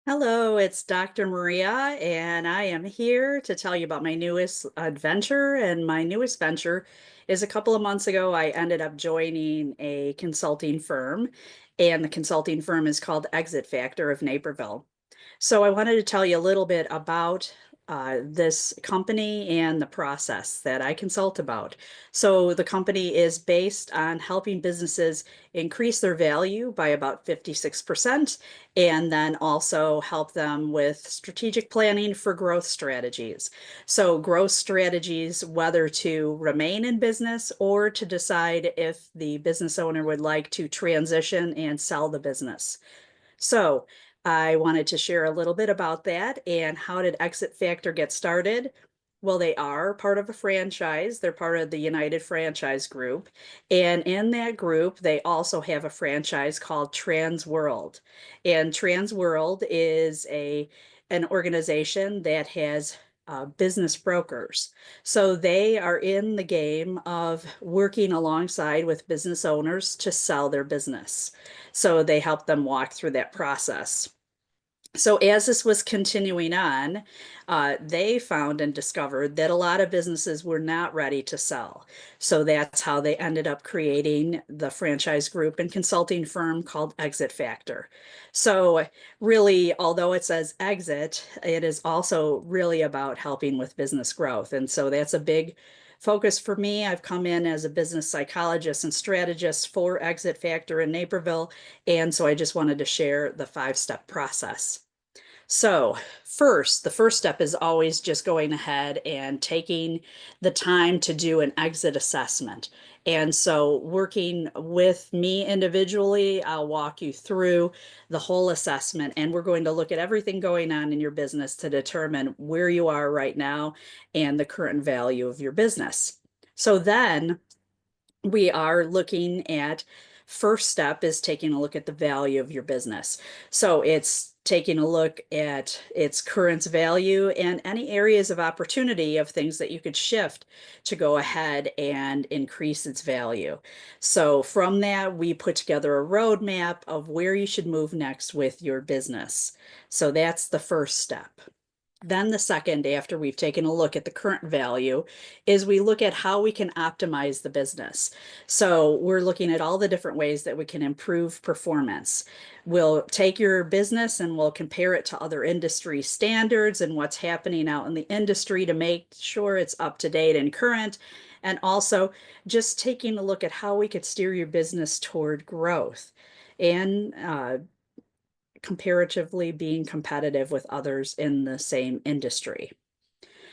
Hello, it's Dr. Maria, and I am here to tell you about my newest adventure. And my newest venture is a couple of months ago, I ended up joining a consulting firm, and the consulting firm is called Exit Factor of Naperville. So I wanted to tell you a little bit about this company and the process that I consult about. So the company is based on helping businesses increase their value by about 56%, and then also help them with strategic planning for growth strategies. So growth strategies, whether to remain in business or to decide if the business owner would like to transition and sell the business. So I wanted to share a little bit about that and how did Exit Factor get started? Well, they are part of a franchise. They're part of the United Franchise Group. And in that group, they also have a franchise called Trans World. And Trans World is an organization that has business brokers. So they are in the game of working alongside with business owners to sell their business. So they help them walk through that process. So as this was continuing on, they found and discovered that a lot of businesses were not ready to sell. So that's how they ended up creating the franchise group and consulting firm called Exit Factor. So really, although it says exit, it is also really about helping with business growth. And so that's a big focus for me. I've come in as a business psychologist and strategist for Exit Factor in Naperville. And so I just wanted to share the 5-step process. So, the first step is always just going ahead and taking the time to do an exit assessment. And so, working with me individually, I'll walk you through the whole assessment, and we're going to look at everything going on in your business to determine where you are right now and the current value of your business. So, then we are looking at first step is taking a look at the value of your business. So it's taking a look at its current value and any areas of opportunity of things that you could shift to go ahead and increase its value. So from that, we put together a roadmap of where you should move next with your business. So that's the first step. Then the second, after we've taken a look at the current value, is we look at how we can optimize the business. So we're looking at all the different ways that we can improve performance. We'll take your business and we'll compare it to other industry standards and what's happening out in the industry to make sure it's up to date and current. And also just taking a look at how we could steer your business toward growth and comparatively being competitive with others in the same industry.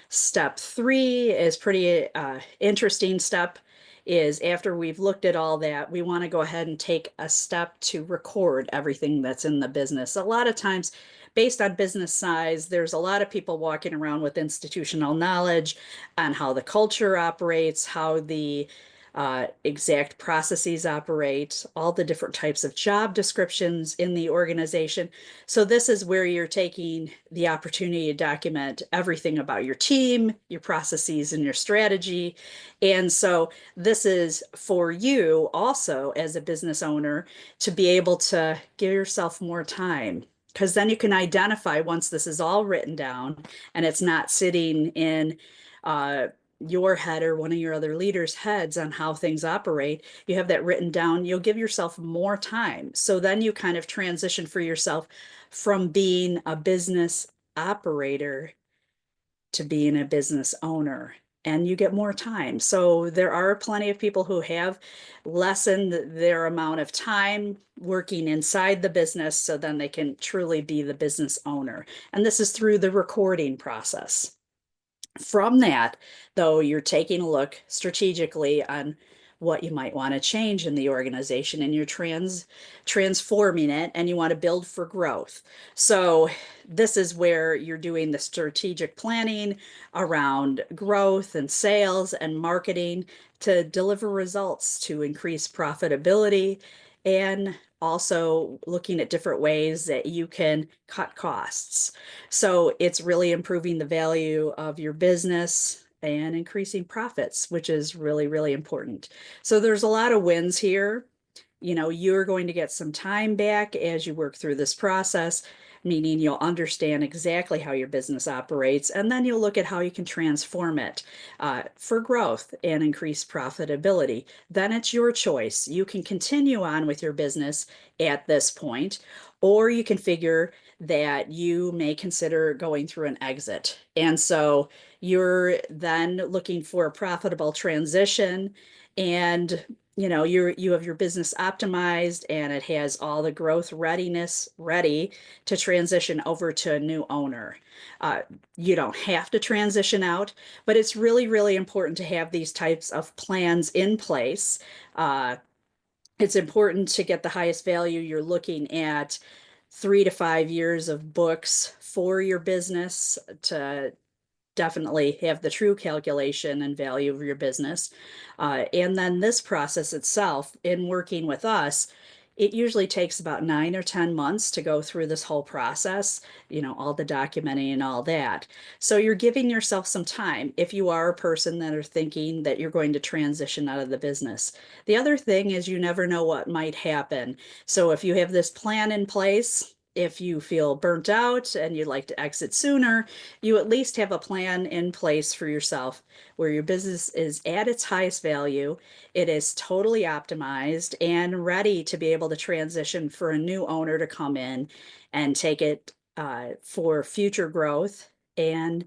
Step 3 is pretty interesting step is after we've looked at all that, we want to go ahead and take a step to record everything that's in the business. A lot of times, based on business size, there's a lot of people walking around with institutional knowledge on how the culture operates, how the exact processes operate, all the different types of job descriptions in the organization. So this is where you're taking the opportunity to document everything about your team, your processes, and your strategy. And so this is for you also as a business owner to be able to give yourself more time. Because then you can identify once this is all written down and it's not sitting in your head or one of your other leaders' heads on how things operate, you have that written down, you'll give yourself more time. So then you kind of transition for yourself from being a business operator to being a business owner. And you get more time. So there are plenty of people who have lessened their amount of time working inside the business so then they can truly be the business owner. And this is through the recording process. From that, though, you're taking a look strategically on what you might want to change in the organization and you're transforming it and you want to build for growth. So this is where you're doing the strategic planning around growth and sales and marketing to deliver results to increase profitability and also looking at different ways that you can cut costs. So it's really improving the value of your business and increasing profits, which is really, really important. So there's a lot of wins here. you're going to get some time back as you work through this process, meaning you'll understand exactly how your business operates, and then you'll look at how you can transform it for growth and increase profitability. Then it's your choice. You can continue on with your business at this point, or you can figure that you may consider going through an exit. And so you're then looking for a profitable transition, and you have your business optimized and it has all the growth readiness ready to transition over to a new owner. uh, you don't have to transition out, but it's really, really important to have these types of plans in place. uh, it's important to get the highest value. You're looking at 3 to 5 years of books for your business to definitely have the true calculation and value of your business. And then this process itself, in working with us, it usually takes about 9 or 10 months to go through this whole process, all the documenting and all that. So you're giving yourself some time if you are a person that are thinking that you're going to transition out of the business. The other thing is you never know what might happen. So if you have this plan in place, if you feel burnt out and you'd like to exit sooner, you at least have a plan in place for yourself where your business is at its highest value, it is totally optimized and ready to be able to transition for a new owner to come in and take it for future growth and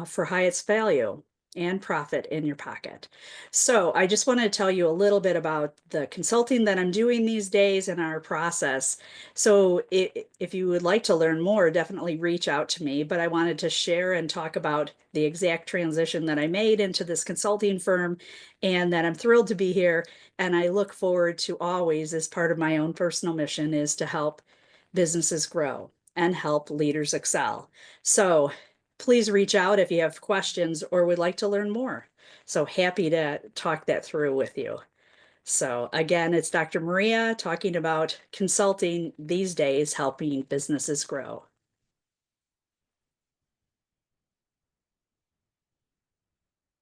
for highest value and profit in your pocket. So I just wanted to tell you a little bit about the consulting that I'm doing these days and our process. So if you would like to learn more, definitely reach out to me. But I wanted to share and talk about the exact transition that I made into this consulting firm, and that I'm thrilled to be here. And I look forward to always, as part of my own personal mission, is to help businesses grow and help leaders excel. So please reach out if you have questions or would like to learn more. So happy to talk that through with you. So again, it's Dr. Maria talking about consulting these days, helping businesses grow.